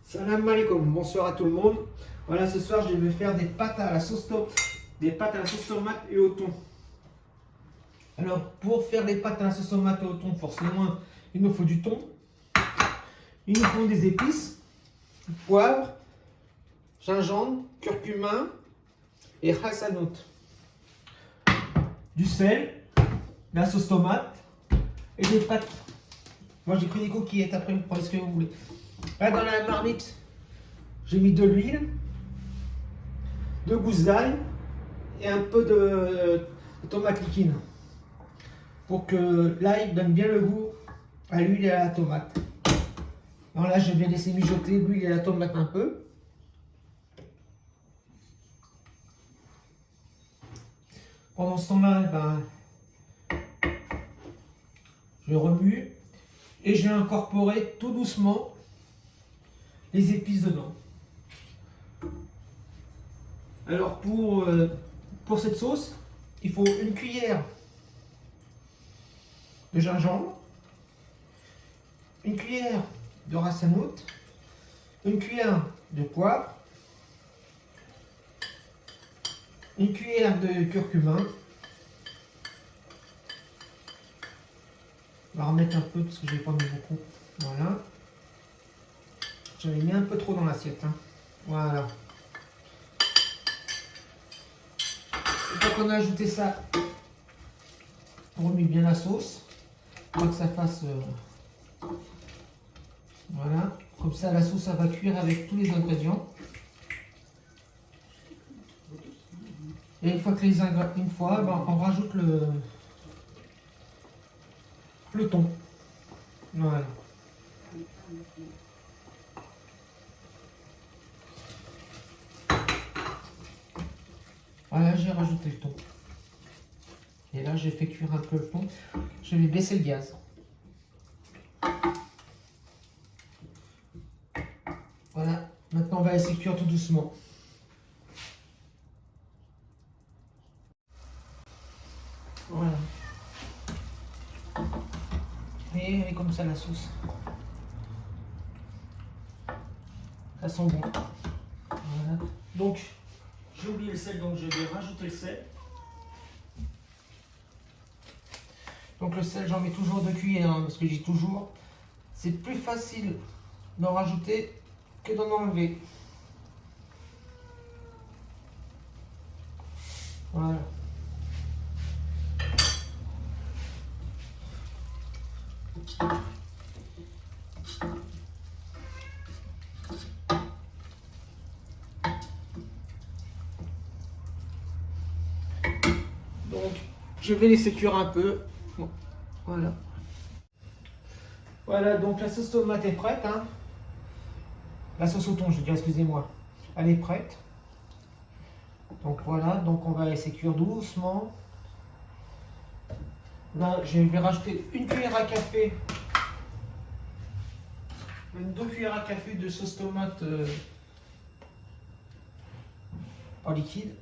Salam alaikum, bonsoir à tout le monde. Voilà, ce soir je vais faire des pâtes à la sauce tomate et au thon. Alors, pour faire des pâtes à la sauce tomate et au thon, forcément, il nous faut du thon. Il nous faut des épices, poivre, gingembre, curcuma et hasanout. Du sel, la sauce tomate et des pâtes. Moi j'ai pris des coquillettes, après vous prenez ce que vous voulez. Là dans la marmite, j'ai mis de l'huile, 2 gousses d'ail et un peu de tomate liquide pour que l'ail donne bien le goût à l'huile et à la tomate. Alors là je vais laisser mijoter l'huile et la tomate un peu. Pendant ce temps-là, je remue et je vais incorporer tout doucement les épices dedans. Alors pour cette sauce, il faut une cuillère de gingembre, une cuillère de hasanout, une cuillère de poivre, une cuillère de curcuma. On va remettre un peu parce que je n'ai pas mis beaucoup. Voilà. J'avais mis un peu trop dans l'assiette. Voilà. Une fois qu'on a ajouté ça, on remet bien la sauce. Pour que ça fasse... voilà. Comme ça, la sauce, ça va cuire avec tous les ingrédients. Et une fois que on rajoute le thon. Voilà. Voilà, j'ai rajouté le thon. Et là, j'ai fait cuire un peu le thon. Je vais baisser le gaz. Voilà. Maintenant, on va laisser cuire tout doucement. Voilà. Et elle est comme ça la sauce. Ça sent bon. Voilà. Donc, j'ai oublié le sel, donc je vais rajouter le sel. Donc le sel, j'en mets toujours 2 cuillères, parce que j'ai toujours. C'est plus facile d'en rajouter que d'en enlever. Voilà. Donc, je vais laisser cuire un peu. Bon, voilà. Voilà, donc la sauce tomate est prête. La sauce au thon, je veux dire, excusez-moi. Elle est prête. Donc voilà, donc on va laisser cuire doucement. Là, je vais rajouter une cuillère à café, 2 cuillères à café de sauce tomate en liquide.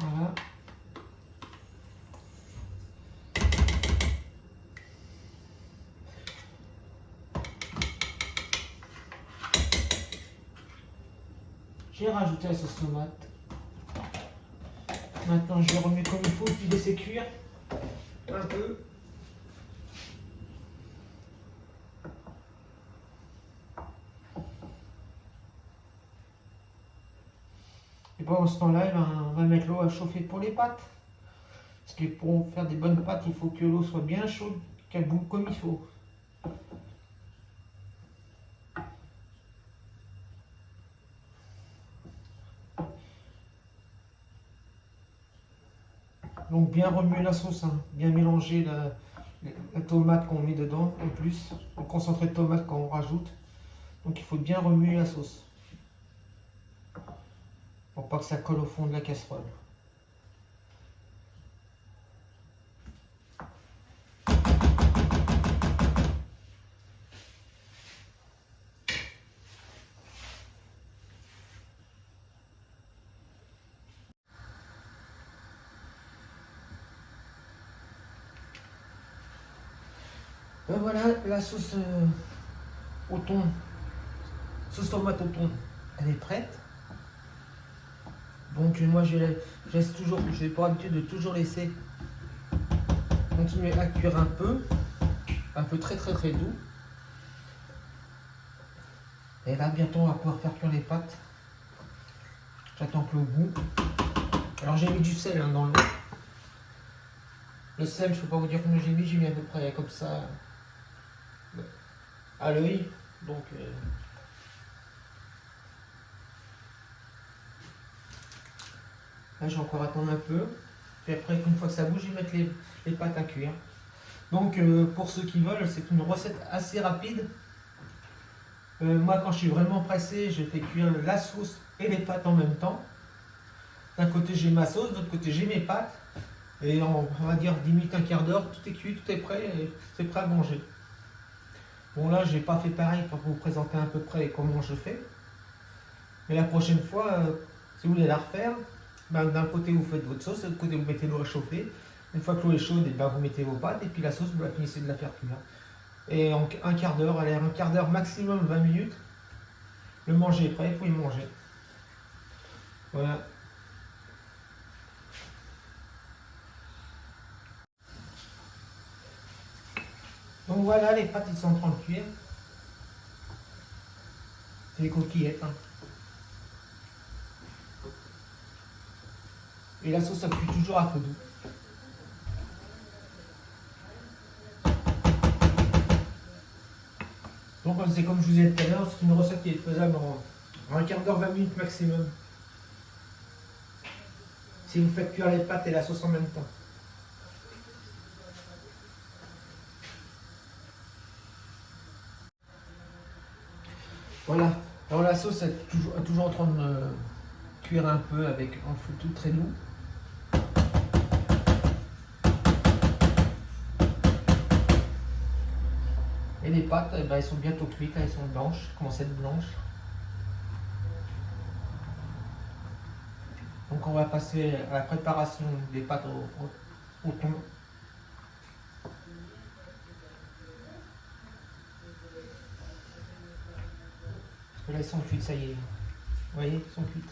Voilà. J'ai rajouté la sauce tomate. Maintenant, je remets comme il faut, puis laisser cuire un peu. Et pendant ce temps-là, on va mettre l'eau à chauffer pour les pâtes. Parce que pour faire des bonnes pâtes, il faut que l'eau soit bien chaude, qu'elle boue comme il faut. Donc bien remuer la sauce, bien mélanger la tomate qu'on met dedans en plus, le concentré de tomate qu'on rajoute. Donc il faut bien remuer la sauce pour pas que ça colle au fond de la casserole. Ben voilà, la sauce au thon, sauce tomate au thon, elle est prête. Donc moi je laisse toujours, j'ai pour habitude de toujours laisser continuer à cuire un peu très doux. Et là bientôt on va pouvoir faire cuire les pâtes. J'attends que le goût. Alors j'ai mis du sel hein, dans l'eau. Le sel, je ne peux pas vous dire combien j'ai mis à peu près comme ça à l'œil. Donc là je vais encore attendre un peu. Puis après, une fois que ça bouge, je vais mettre les pâtes à cuire. Donc pour ceux qui veulent, c'est une recette assez rapide. Moi quand je suis vraiment pressé, je fais cuire la sauce et les pâtes en même temps. D'un côté j'ai ma sauce, de l'autre côté j'ai mes pâtes. Et on va dire 10 minutes, un quart d'heure, tout est cuit, tout est prêt, et c'est prêt à manger. Bon là, j'ai pas fait pareil pour vous présenter à peu près comment je fais. Mais la prochaine fois, si vous voulez la refaire, ben, d'un côté vous faites votre sauce, de l'autre côté vous mettez l'eau à chauffer. Une fois que l'eau est chaude, et ben, vous mettez vos pâtes et puis la sauce, vous la finissez de la faire cuire. Et en un quart d'heure, allez, un quart d'heure maximum 20 minutes, le manger est prêt, vous pouvez manger. Voilà. Donc voilà, les pâtes ils sont en train de cuire. C'est les coquillettes. Hein. Et la sauce, ça cuit toujours à feu doux. Donc c'est comme je vous ai dit tout à l'heure, c'est une recette qui est faisable en un quart d'heure, 20 minutes maximum. Si vous faites cuire les pâtes et la sauce en même temps. Voilà. Alors la sauce est toujours en train de cuire un peu avec un feu tout très doux. Et les pâtes, eh ben, elles sont bientôt cuites, elles sont blanches, elles commencent à être blanches. Donc on va passer à la préparation des pâtes au thon. Parce que là elles sont cuites, ça y est. Vous voyez, elles sont cuites.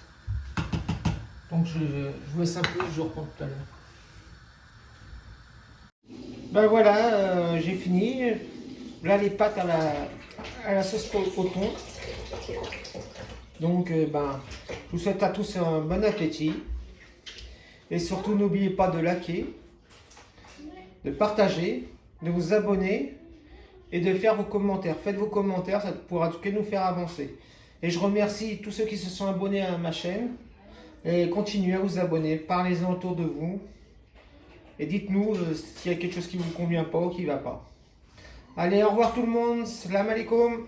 Donc je vous laisse un peu, je reprends tout à l'heure. Ben voilà, j'ai fini. Là les pâtes à la sauce au thon. Donc ben, je vous souhaite à tous un bon appétit. Et surtout n'oubliez pas de liker, de partager, de vous abonner et de faire vos commentaires. Faites vos commentaires, ça pourra que nous faire avancer. Et je remercie tous ceux qui se sont abonnés à ma chaîne. Et continuez à vous abonner, parlez-en autour de vous. Et dites-nous s'il y a quelque chose qui ne vous convient pas ou qui ne va pas. Allez, au revoir tout le monde. Salam alaikum.